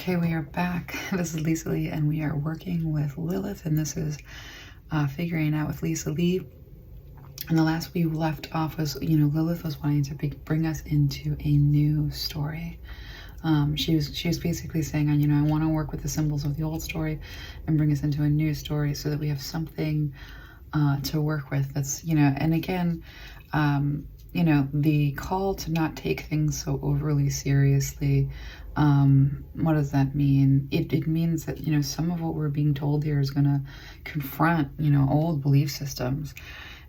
Okay, we are back. This is Lisalee, and we are working with Lilith, and this is figuring out with Lisalee. And the last we left off was, Lilith was wanting to bring us into a new story. She was basically saying, I want to work with the symbols of the old story and bring us into a new story so that we have something to work with. That's, and again, the call to not take things so overly seriously. What does that mean? It means that, some of what we're being told here is going to confront, old belief systems.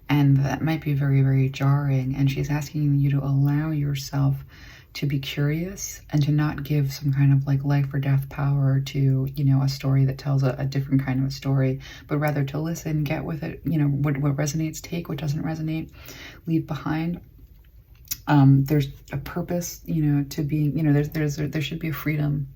And that might be very, very jarring. And she's asking you to allow yourself to be curious and to not give some kind of like life or death power to, a story that tells a different kind of a story, but rather to listen, get with it, what resonates, take what doesn't resonate, leave behind. There's a purpose, to being, there should be a freedom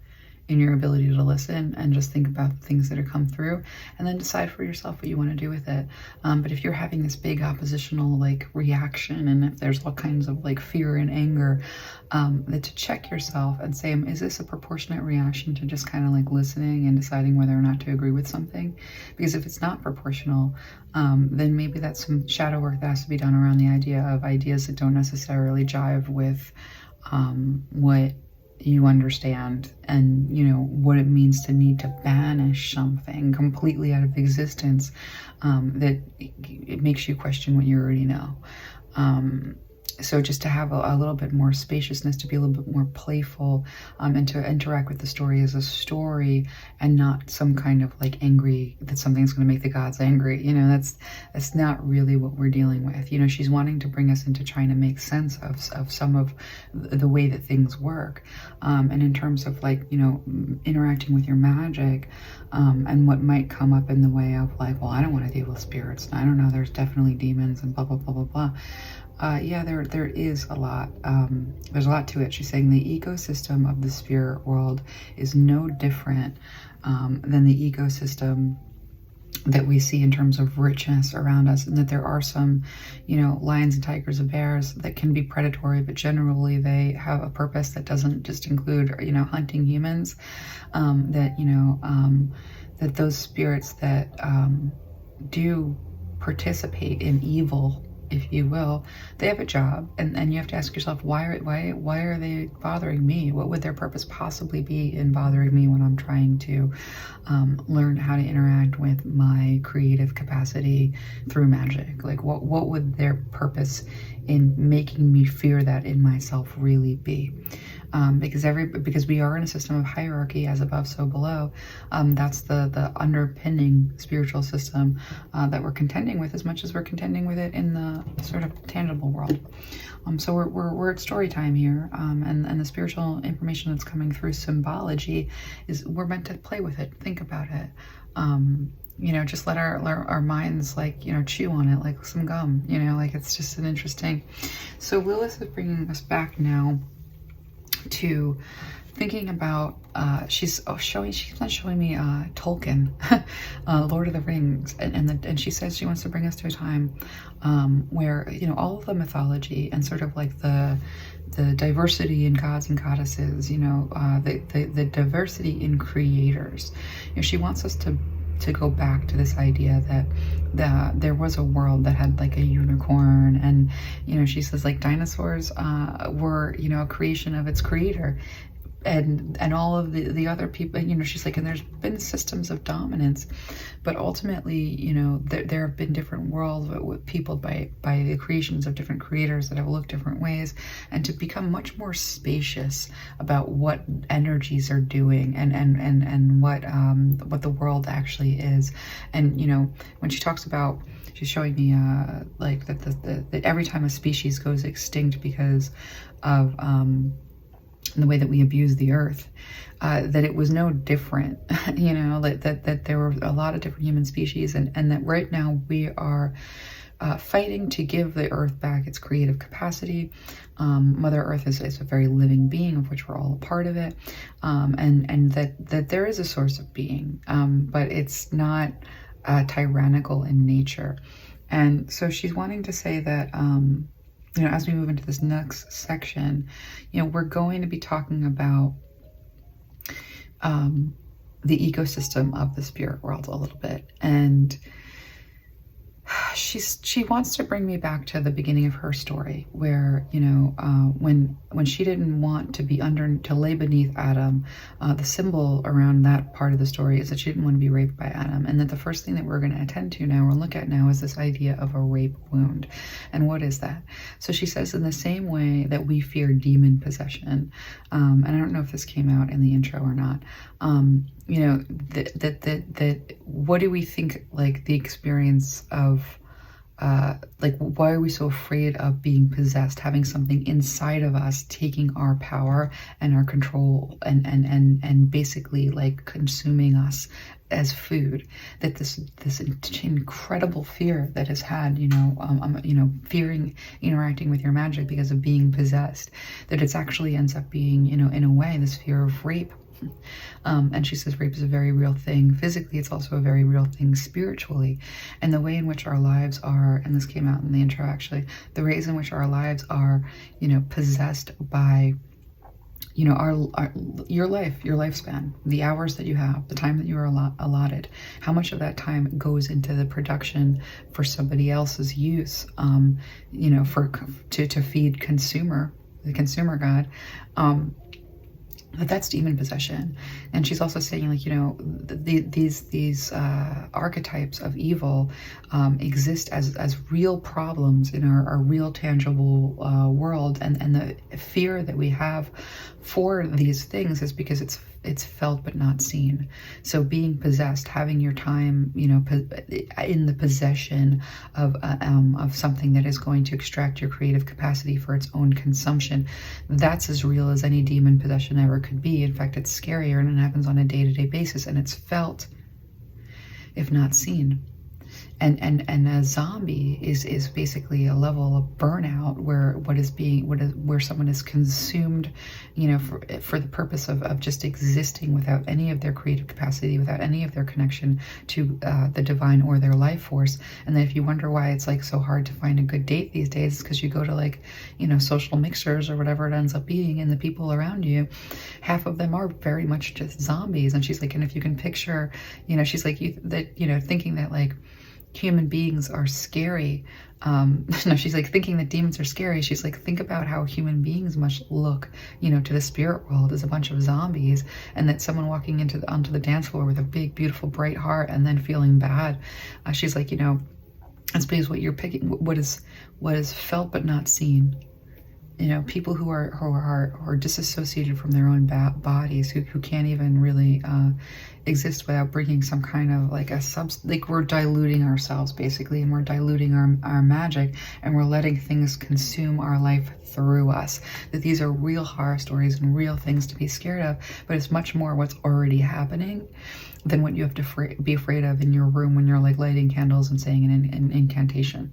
in your ability to listen and just think about the things that have come through and then decide for yourself what you want to do with it. But if you're having this big oppositional like reaction, and if there's all kinds of like fear and anger, that to check yourself and say, is this a proportionate reaction to just kind of like listening and deciding whether or not to agree with something? Because if it's not proportional, then maybe that's some shadow work that has to be done around the idea of ideas that don't necessarily jive with what you understand, and what it means to need to banish something completely out of existence, that it makes you question what you already know. So just to have a little bit more spaciousness, to be a little bit more playful, and to interact with the story as a story and not some kind of like angry, that something's going to make the gods angry. That's not really what we're dealing with. She's wanting to bring us into trying to make sense of some of the way that things work. And in terms of like, interacting with your magic, and what might come up in the way of like, well, I don't want to deal with spirits. And I don't know, there's definitely demons and blah, blah, blah, blah, blah. Yeah, there is a lot. There's a lot to it. She's saying the ecosystem of the spirit world is no different than the ecosystem that we see in terms of richness around us, and that there are some, lions and tigers and bears that can be predatory, but generally they have a purpose that doesn't just include, hunting humans. That those spirits that do participate in evil, if you will, they have a job, and you have to ask yourself, why are they bothering me? What would their purpose possibly be in bothering me when I'm trying to learn how to interact with my creative capacity through magic? Like, what would their purpose in making me fear that in myself really be? Because we are in a system of hierarchy, as above, so below. That's the underpinning spiritual system that we're contending with, as much as we're contending with it in the sort of tangible world. So we're at story time here, and the spiritual information that's coming through symbology is we're meant to play with it, think about it. Just let our minds like, chew on it like some gum, like it's just an interesting. So Lilith is bringing us back now to thinking about, she keeps on showing me Tolkien, Lord of the Rings, and she says she wants to bring us to a time where all of the mythology and sort of like the diversity in gods and goddesses, the diversity in creators. She wants us to go back to this idea that there was a world that had like a unicorn, and she says like dinosaurs were a creation of its creator, and all of the other people, she's like, and there's been systems of dominance, but ultimately, there have been different worlds with people by the creations of different creators that have looked different ways, and to become much more spacious about what energies are doing and what the world actually is. And when she talks about, she's showing me like that every time a species goes extinct because of the way that we abuse the earth, that it was no different, that there were a lot of different human species, and that right now we are fighting to give the earth back its creative capacity. Mother Earth is a very living being, of which we're all a part of it, and that there is a source of being, but it's not tyrannical in nature. And so she's wanting to say that as we move into this next section, we're going to be talking about the ecosystem of the spirit world a little bit. And she wants to bring me back to the beginning of her story, where, you know, when she didn't want to be to lay beneath Adam, the symbol around that part of the story is that she didn't want to be raped by Adam. And that the first thing that we're going to attend to now, or look at now, is this idea of a rape wound. And what is that? So she says, in the same way that we fear demon possession, and I don't know if this came out in the intro or not, you know, that what do we think, like, the experience of, like, why are we so afraid of being possessed, having something inside of us taking our power and our control and basically, like, consuming us as food? That this incredible fear that has had, you know, fearing interacting with your magic because of being possessed, that it's actually ends up being, you know, in a way, this fear of rape. And she says rape is a very real thing physically. It's also a very real thing spiritually. And the way in which our lives are, and this came out in the intro actually, the ways in which our lives are, you know, possessed by, you know, your lifespan, the hours that you have, the time that you are allotted, how much of that time goes into the production for somebody else's use, you know, to feed the consumer god. But that's demon possession. And she's also saying, like, you know, these archetypes of evil exist as real problems in our real tangible world, and the fear that we have for these things is because it's felt but not seen. So being possessed, having your time, you know, in the possession of something that is going to extract your creative capacity for its own consumption, that's as real as any demon possession ever could be. In fact, it's scarier, and it happens on a day-to-day basis, and it's felt, if not seen. And a zombie is basically a level of burnout where someone is consumed, you know, for the purpose of just existing without any of their creative capacity, without any of their connection to the divine or their life force. And then if you wonder why it's, like, so hard to find a good date these days, it's because you go to, like, you know, social mixers or whatever it ends up being, and the people around you, half of them are very much just zombies. And she's like, and if you can picture, you know, she's like, thinking that, like, human beings are scary. No, she's like, thinking that demons are scary. She's like, think about how human beings must look, you know, to the spirit world as a bunch of zombies, and that someone walking onto the dance floor with a big, beautiful, bright heart and then feeling bad. She's like, you know, it's because what you're picking, what is felt but not seen. You know, people who are disassociated from their own bodies, who can't even really exist without bringing some kind of, like, like, we're diluting ourselves basically, and we're diluting our magic, and we're letting things consume our life through us. That these are real horror stories and real things to be scared of, but it's much more what's already happening than what you have to be afraid of in your room when you're, like, lighting candles and saying an incantation.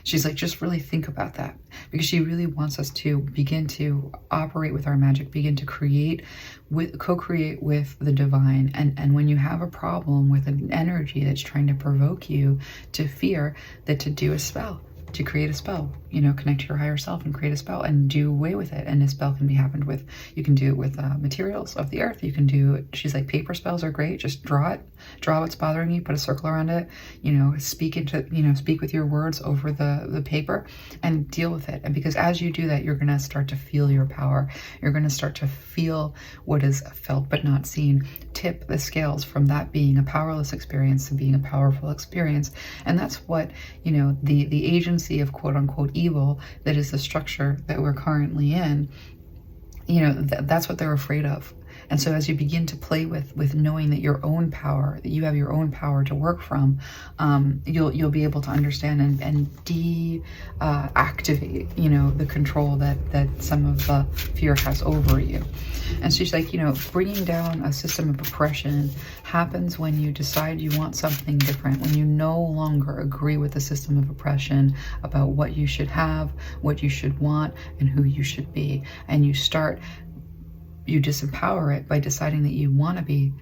She's like, just really think about that, because she really wants us to begin to operate with our magic, begin to co-create with the divine. And when you have a problem with an energy that's trying to provoke you to fear, that to do a spell, to create a spell, you know, connect to your higher self and create a spell and do away with it. And a spell can be happened with, you can do it with materials of the earth. You can do it, she's like, paper spells are great. Just draw what's bothering you, put a circle around it, you know, speak with your words over the paper and deal with it. And because as you do that, you're going to start to feel your power. You're going to start to feel what is felt but not seen. Tip the scales from that being a powerless experience to being a powerful experience. And that's what, you know, the agency of quote unquote evil that is the structure that we're currently in, you know, that's what they're afraid of. And so as you begin to play with knowing that your own power, that you have your own power to work from, you'll be able to understand and deactivate, you know, the control that some of the fear has over you. And she's like, you know, bringing down a system of oppression happens when you decide you want something different, when you no longer agree with the system of oppression about what you should have, what you should want, and who you should be. And you disempower it by deciding that you want to be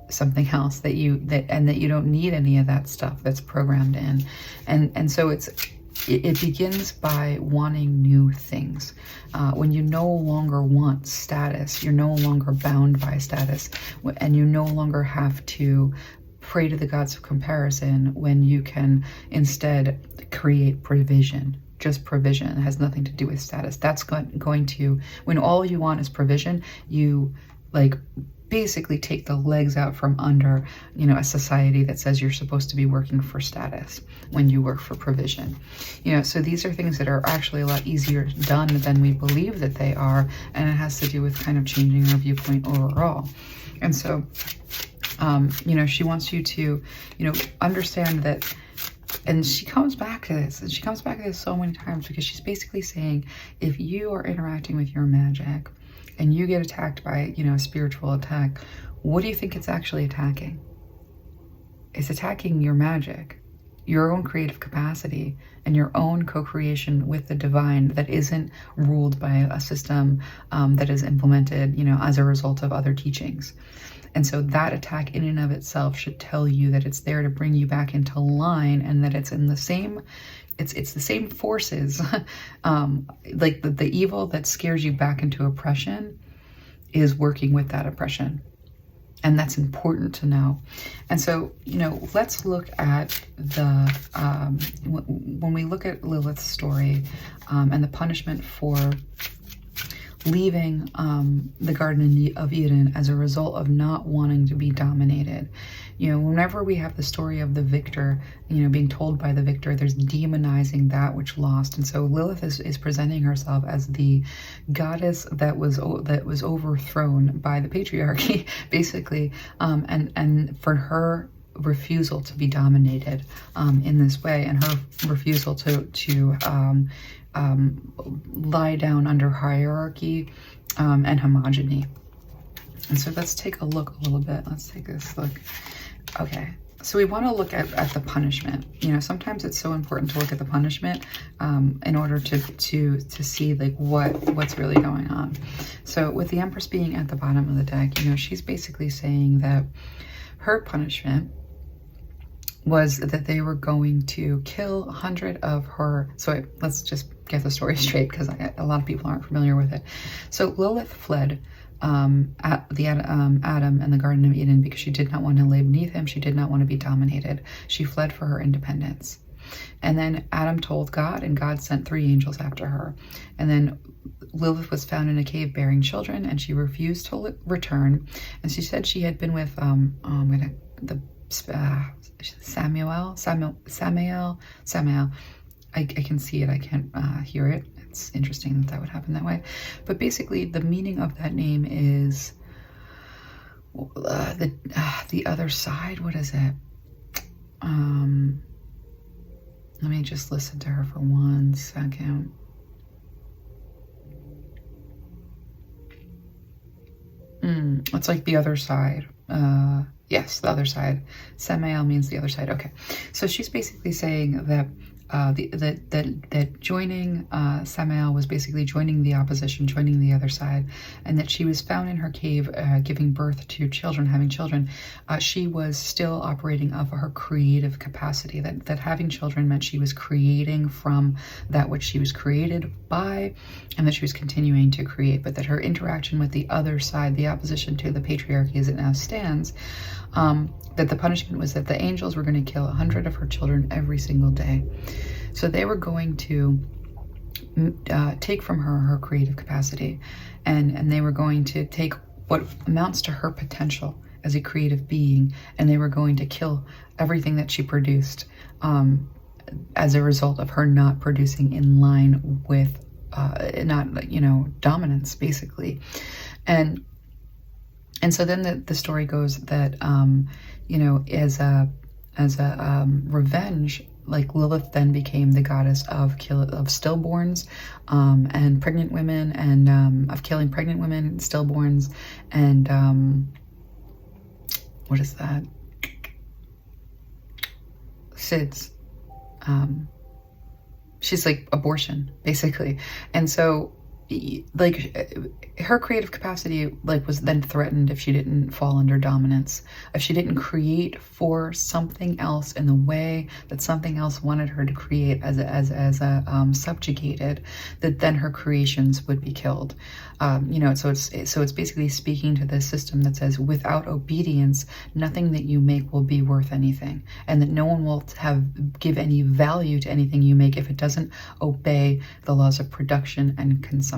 something else, that you don't need any of that stuff that's programmed in. And so it's it begins by wanting new things. When you no longer want status, you're no longer bound by status, and you no longer have to pray to the gods of comparison when you can instead create provision. Just provision. It has nothing to do with status. That's going to, when all you want is provision, you like basically take the legs out from under, you know, a society that says you're supposed to be working for status when you work for provision. You know, so these are things that are actually a lot easier done than we believe that they are, and it has to do with kind of changing our viewpoint overall. And so, you know, she wants you to, you know, understand that. And she comes back to this, and she comes back to this so many times, because she's basically saying, if you are interacting with your magic and you get attacked by, you know, a spiritual attack, what do you think it's actually attacking? It's attacking your magic, your own creative capacity, and your own co-creation with the divine that isn't ruled by a system that is implemented, you know, as a result of other teachings. And so that attack in and of itself should tell you that it's there to bring you back into line, and that it's in the same, it's the same forces, like the evil that scares you back into oppression is working with that oppression. And that's important to know. And so, you know, let's look at the, when we look at Lilith's story and the punishment for leaving the Garden of Eden as a result of not wanting to be dominated. You know, whenever we have the story of the victor, you know, being told by the victor, there's demonizing that which lost. And so Lilith is presenting herself as the goddess that was overthrown by the patriarchy, basically, and for her refusal to be dominated in this way, and her refusal to lie down under hierarchy and homogeny. And so let's take a look a little bit. Let's take this look. Okay, so we want to look at the punishment. You know, sometimes it's so important to look at the punishment in order to see like what's really going on. So with the Empress being at the bottom of the deck, you know, she's basically saying that her punishment was that they were going to kill 100 of her. So let's just get the story straight, because a lot of people aren't familiar with it. So Lilith fled Adam and the Garden of Eden because she did not want to lay beneath him. She did not want to be dominated. She fled for her independence. And then Adam told God, and God sent 3 angels after her. And then Lilith was found in a cave bearing children, and she refused to return. And she said she had been with Samuel. I can see it, I can't hear it. It's interesting that would happen that way. But basically the meaning of that name is the other side. What is it? Let me just listen to her for 1 second. It's like the other side. Yes, the other side. Samael means the other side. Okay, so she's basically saying that that joining Samael was basically joining the opposition, joining the other side, and that she was found in her cave giving birth to children, having children. She was still operating of her creative capacity, that having children meant she was creating from that which she was created by, and that she was continuing to create, but that her interaction with the other side, the opposition to the patriarchy as it now stands, that the punishment was that the angels were going to kill 100 of her children every single day. So they were going to take from her creative capacity, and they were going to take what amounts to her potential as a creative being, and they were going to kill everything that she produced as a result of her not producing in line with not, you know, dominance, basically. And so then the story goes that you know, as a revenge, like Lilith then became the goddess of stillborns and pregnant women, and of killing pregnant women and stillborns, and what is that? SIDS. She's like abortion, basically. And so like her creative capacity like was then threatened if she didn't fall under dominance, if she didn't create for something else in the way that something else wanted her to create as a subjugated, that then her creations would be killed. You know, so it's basically speaking to this system that says without obedience, nothing that you make will be worth anything, and that no one will give any value to anything you make if it doesn't obey the laws of production and consumption.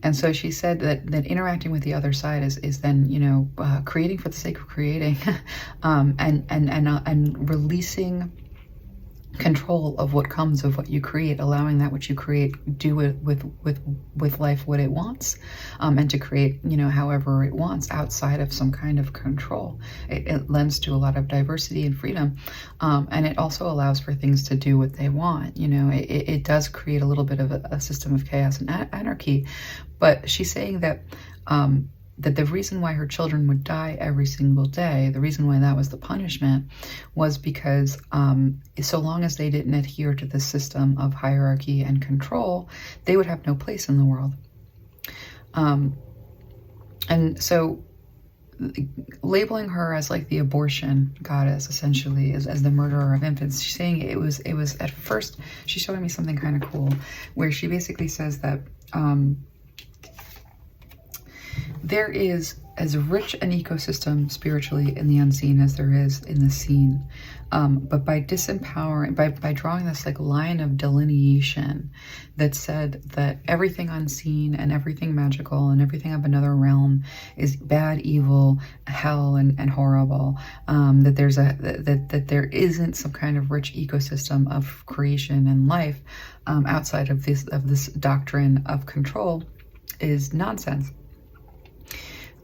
And so she said that interacting with the other side is then, you know, creating for the sake of creating, and releasing control of what comes of what you create, allowing that which you create do it with life what it wants, and to create, you know, however it wants outside of some kind of control. It lends to a lot of diversity and freedom, and it also allows for things to do what they want. You know, it does create a little bit of a system of chaos and anarchy. But she's saying that that the reason why her children would die every single day, the reason why that was the punishment, was because so long as they didn't adhere to the system of hierarchy and control, they would have no place in the world. And so labeling her as like the abortion goddess, essentially, as the murderer of infants, she's saying it was at first, she's showing me something kind of cool, where she basically says that there is as rich an ecosystem spiritually in the unseen as there is in the seen. But by disempowering, by drawing this like line of delineation that said that everything unseen and everything magical and everything of another realm is bad, evil, hell, and horrible, that there's that there isn't some kind of rich ecosystem of creation and life outside of this doctrine of control, is nonsense.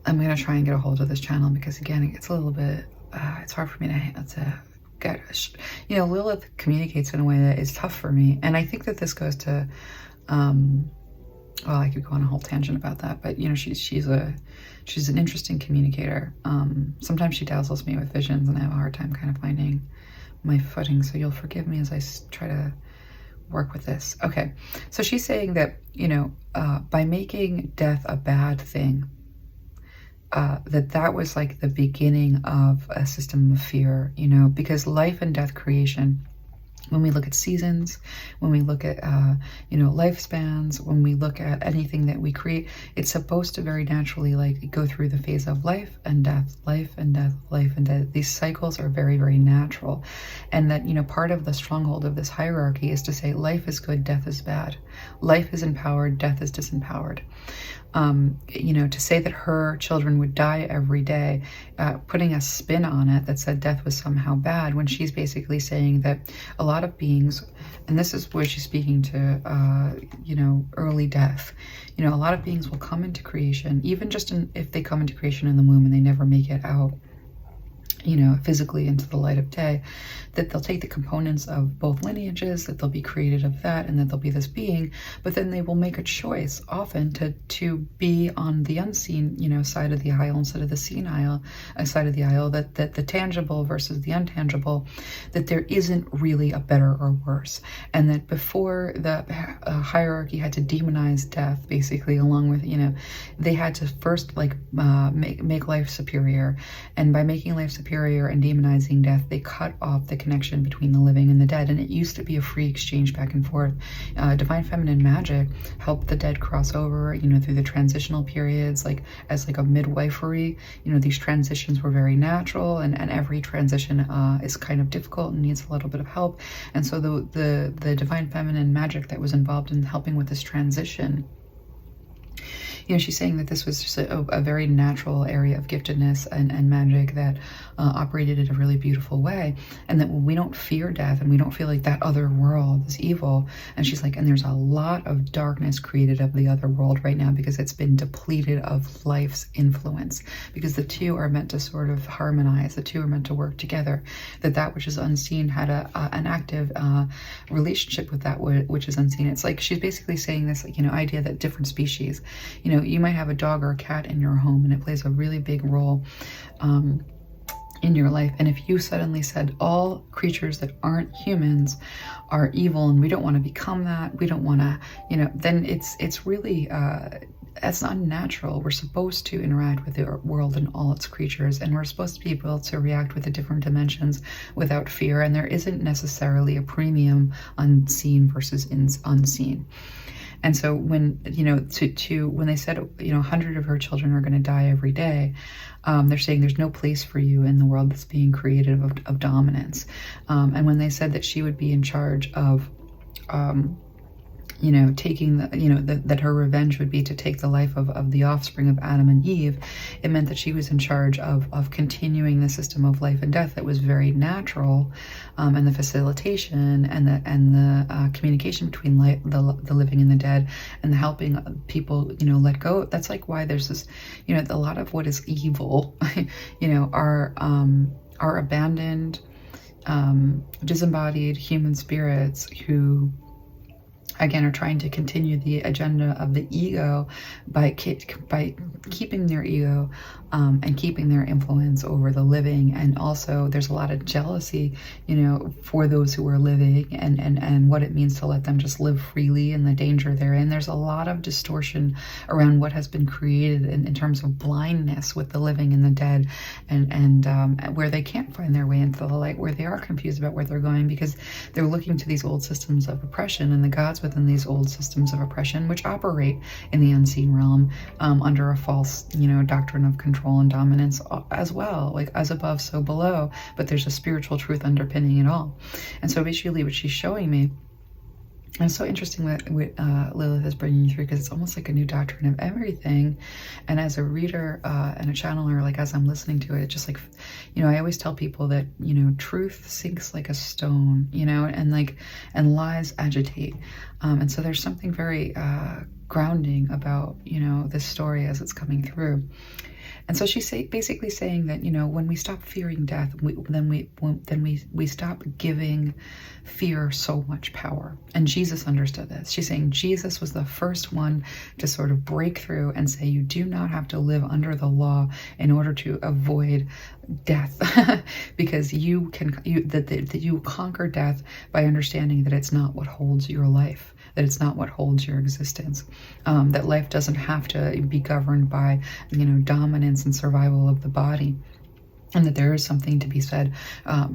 I'm going to try and get a hold of this channel because, again, it gets a little bit, it's hard for me to get, you know, Lilith communicates in a way that is tough for me. And I think that this goes to, well, I could go on a whole tangent about that, but, you know, she's an interesting communicator. Sometimes she dazzles me with visions and I have a hard time kind of finding my footing. So you'll forgive me as I try to work with this. Okay. So she's saying that, you know, by making death a bad thing, that was like the beginning of a system of fear, you know, because life and death creation, when we look at seasons, when we look at, you know, lifespans, when we look at anything that we create, it's supposed to very naturally like go through the phase of life and death, life and death, life and death. These cycles are very, very natural. And that, you know, part of the stronghold of this hierarchy is to say life is good, death is bad. Life is empowered, death is disempowered. You know, to say that her children would die every day, putting a spin on it that said death was somehow bad, when she's basically saying that a lot of beings, and this is where she's speaking to, you know, early death, you know, a lot of beings will come into creation, even just if they come into creation in the womb and they never make it out, you know, physically into the light of day, that they'll take the components of both lineages, that they'll be created of that, and that they'll be this being, but then they will make a choice often to be on the unseen, you know, side of the aisle instead of the seen aisle, side of the aisle, that the tangible versus the untangible, that there isn't really a better or worse. And that before the hierarchy had to demonize death, basically, along with, you know, they had to first like make life superior. And by making life superior and demonizing death, they cut off the connection between the living and the dead. And it used to be a free exchange back and forth. Divine feminine magic helped the dead cross over, you know, through the transitional periods, like as like a midwifery. You know, these transitions were very natural, and every transition is kind of difficult and needs a little bit of help. And so the divine feminine magic that was involved in helping with this transition, you know, she's saying that this was just a very natural area of giftedness and magic that operated in a really beautiful way. And that when we don't fear death and we don't feel like that other world is evil, and she's like, and there's a lot of darkness created of the other world right now because it's been depleted of life's influence, because the two are meant to sort of harmonize, the two are meant to work together, that which is unseen had an active relationship with that which is unseen. It's like she's basically saying this, like, you know, idea that different species, you know, you might have a dog or a cat in your home and it plays a really big role in your life. And if you suddenly said all creatures that aren't humans are evil and we don't want to become that, we don't want to, you know, then it's really it's unnatural. We're supposed to interact with the world and all its creatures, and we're supposed to be able to react with the different dimensions without fear. And there isn't necessarily a premium on seen versus unseen. And so when, you know, when they said, you know, 100 of her children are going to die every day, they're saying there's no place for you in the world that's being created of dominance. And when they said that she would be in charge of, you know, taking the, you know, that her revenge would be to take the life of the offspring of Adam and Eve, it meant that she was in charge of continuing the system of life and death that was very natural, and the facilitation and the communication between the living and the dead, and the helping people, you know, let go. That's like why there's this, you know, a lot of what is evil, you know, are abandoned, disembodied human spirits who, again, are trying to continue the agenda of the ego by keeping their ego and keeping their influence over the living. And also there's a lot of jealousy, you know, for those who are living, and what it means to let them just live freely and the danger therein. There's a lot of distortion around what has been created in terms of blindness with the living and the dead, and where they can't find their way into the light, where they are confused about where they're going because they're looking to these old systems of oppression and the gods within these old systems of oppression, which operate in the unseen realm under a false, you know, doctrine of control and dominance as well, like as above, so below. But there's a spiritual truth underpinning it all. And so basically what she's showing me, and it's so interesting that Lilith is bringing you through, because it's almost like a new doctrine of everything. And as a reader and a channeler, like as I'm listening to it, just like, you know, I always tell people that, you know, truth sinks like a stone, you know, and lies agitate. And so there's something very grounding about, you know, this story as it's coming through. And so she's basically saying that, you know, when we stop fearing death, then we stop giving fear so much power. And Jesus understood this. She's saying Jesus was the first one to sort of break through and say, you do not have to live under the law in order to avoid death, because you conquer death by understanding that it's not what holds your life, that it's not what holds your existence, that life doesn't have to be governed by, you know, dominance and survival of the body. And that there is something to be said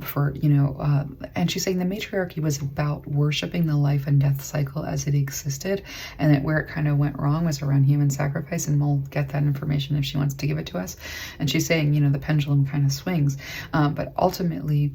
for, you know, and she's saying the matriarchy was about worshiping the life and death cycle as it existed, and that where it kind of went wrong was around human sacrifice, and we'll get that information if she wants to give it to us. And she's saying, you know, the pendulum kind of swings, but ultimately,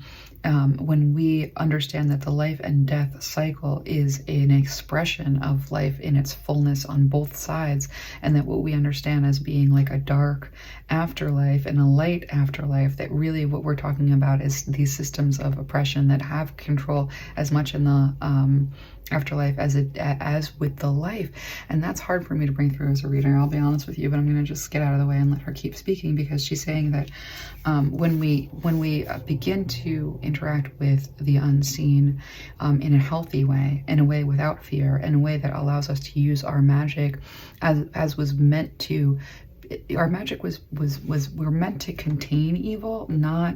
when we understand that the life and death cycle is an expression of life in its fullness on both sides, and that what we understand as being like a dark afterlife and a light afterlife, that really what we're talking about is these systems of oppression that have control as much in the afterlife as with the life. And that's hard for me to bring through as a reader, I'll be honest with you, but I'm going to just get out of the way and let her keep speaking, because she's saying that when we begin to interact with the unseen in a healthy way, in a way without fear, in a way that allows us to use our magic as was meant to. Our magic we're meant to contain evil, not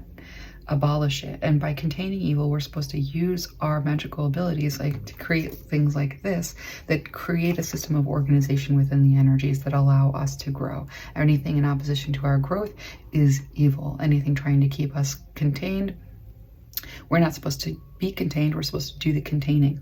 abolish it. And by containing evil, we're supposed to use our magical abilities, like to create things like this that create a system of organization within the energies that allow us to grow. Anything in opposition to our growth is evil. Anything trying to keep us contained, we're not supposed to be contained, we're supposed to do the containing.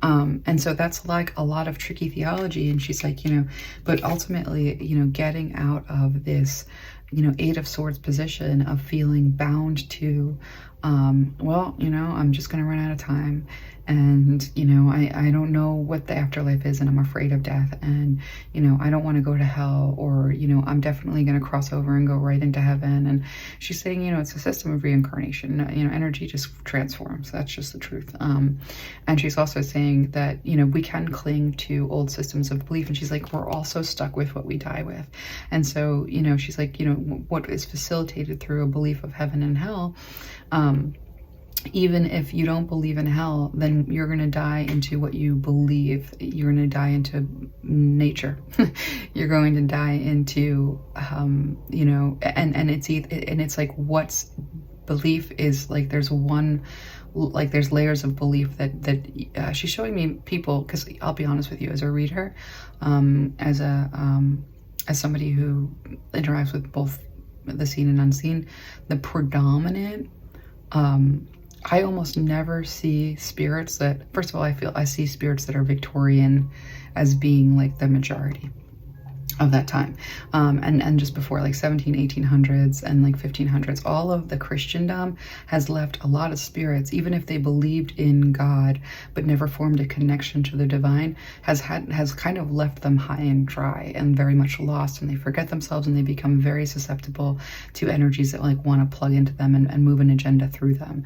And so that's like a lot of tricky theology. And she's like, you know, but ultimately, you know, getting out of this, you know, Eight of Swords position of feeling bound to, well, you know, I'm just going to run out of time. And, you know, I don't know what the afterlife is, and I'm afraid of death, and, you know, I don't want to go to hell, or, you know, I'm definitely going to cross over and go right into heaven. And she's saying, you know, it's a system of reincarnation, you know, energy just transforms. That's just the truth. And she's also saying that, you know, we can cling to old systems of belief. And she's like, we're also stuck with what we die with. And so, you know, she's like, you know, what is facilitated through a belief of heaven and hell, even if you don't believe in hell, then you're going to die into what you believe. You're going to die into nature. You're going to die into, you know, and it's like what's belief is like there's one, like there's layers of belief that she's showing me people, because I'll be honest with you, as a reader, as somebody who interacts with both the seen and unseen, the predominant, I almost never see spirits that, first of all, I see spirits that are Victorian as being like the majority of that time, and just before, like 1800s and like 1500s, all of the Christendom has left a lot of spirits, even if they believed in God but never formed a connection to the divine, has kind of left them high and dry and very much lost, and they forget themselves, and they become very susceptible to energies that like want to plug into them and move an agenda through them,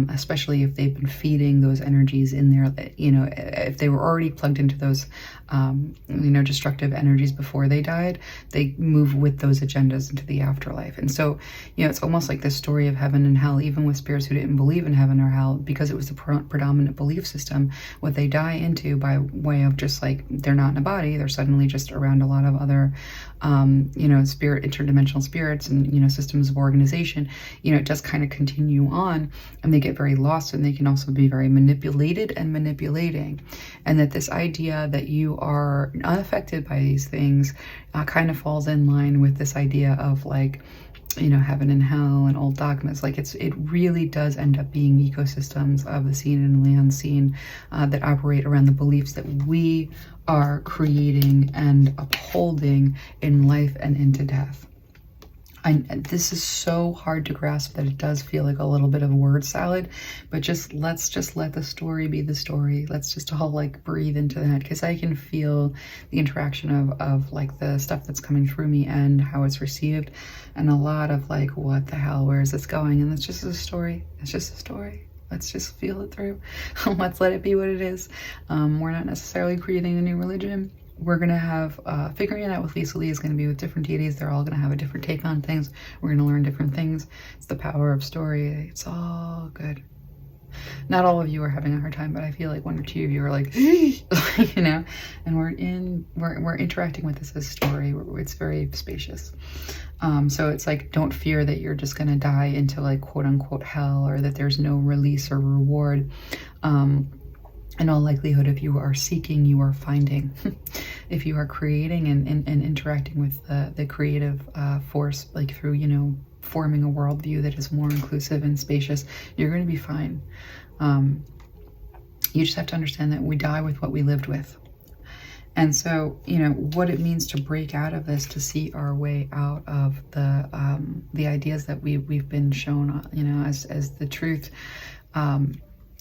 especially if they've been feeding those energies in there, that, you know, if they were already plugged into those you know, destructive energies before they died, they move with those agendas into the afterlife. And so, you know, it's almost like this story of heaven and hell, even with spirits who didn't believe in heaven or hell, because it was the predominant belief system. What they die into by way of just like, they're not in a body, they're suddenly just around a lot of other, you know, interdimensional spirits and, you know, systems of organization, you know, it does kind of continue on, and they get very lost, and they can also be very manipulated and manipulating. And that this idea that you are unaffected by these things kind of falls in line with this idea of like, you know, heaven and hell and old dogmas. Like it really does end up being ecosystems of the seen and the unseen that operate around the beliefs that we are creating and upholding in life and into death. This is so hard to grasp that it does feel like a little bit of word salad, but let's just let the story be the story. Let's just all like breathe into that, because I can feel the interaction of like the stuff that's coming through me and how it's received, and a lot of like, what the hell, where is this going? And it's just a story. It's just a story. Let's just feel it through. Let's let it be what it is. We're not necessarily creating a new religion. We're going to have, figuring it out with Lisalee is going to be with different deities. They're all going to have a different take on things. We're going to learn different things. It's the power of story. It's all good. Not all of you are having a hard time, but I feel like one or two of you are like, you know, and we're interacting with this as story. It's very spacious. So it's like, don't fear that you're just going to die into like quote unquote hell, or that there's no release or reward. In all likelihood, if you are seeking, you are finding. If you are creating and interacting with the creative force, like through, you know, forming a worldview that is more inclusive and spacious, you're going to be fine. You just have to understand that we die with what we lived with. And so, you know, what it means to break out of this, to see our way out of the ideas that we've been shown, you know, as the truth,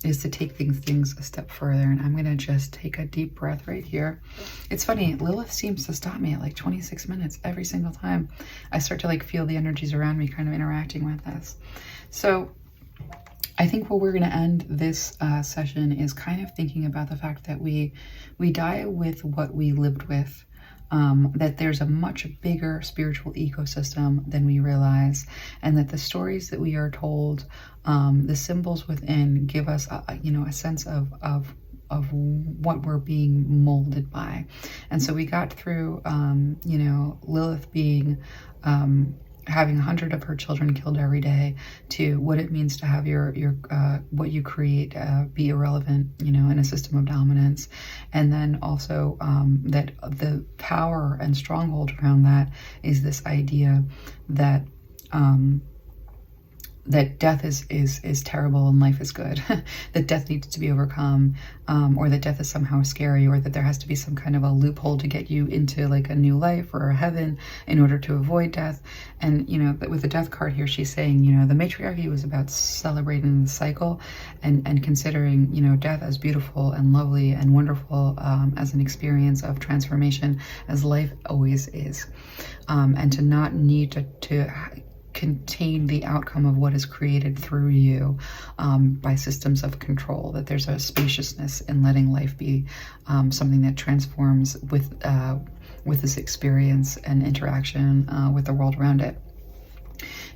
is to take things a step further. And I'm going to just take a deep breath right here. It's funny, Lilith seems to stop me at like 26 minutes every single time I start to like feel the energies around me kind of interacting with this. So I think where we're going to end this session is kind of thinking about the fact that we die with what we lived with. That there's a much bigger spiritual ecosystem than we realize, and that the stories that we are told, the symbols within, give us you know, a sense of what we're being molded by. And so we got through you know, Lilith being having 100 of her children killed every day, to what it means to have your what you create be irrelevant, you know, in a system of dominance. And then also that the power and stronghold around that is this idea that that death is terrible and life is good, that death needs to be overcome, or that death is somehow scary, or that there has to be some kind of a loophole to get you into like a new life or a heaven in order to avoid death. And, you know, with the death card here, she's saying, you know, the matriarchy was about celebrating the cycle and considering, you know, death as beautiful and lovely and wonderful, as an experience of transformation, as life always is, and to not need to contain the outcome of what is created through you by systems of control, that there's a spaciousness in letting life be something that transforms with this experience and interaction with the world around it.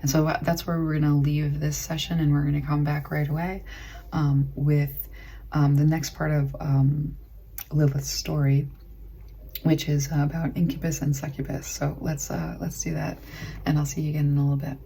And so that's where we're going to leave this session, and we're going to come back right away with the next part of Lilith's story, which is about incubus and succubus. So let's do that, and I'll see you again in a little bit.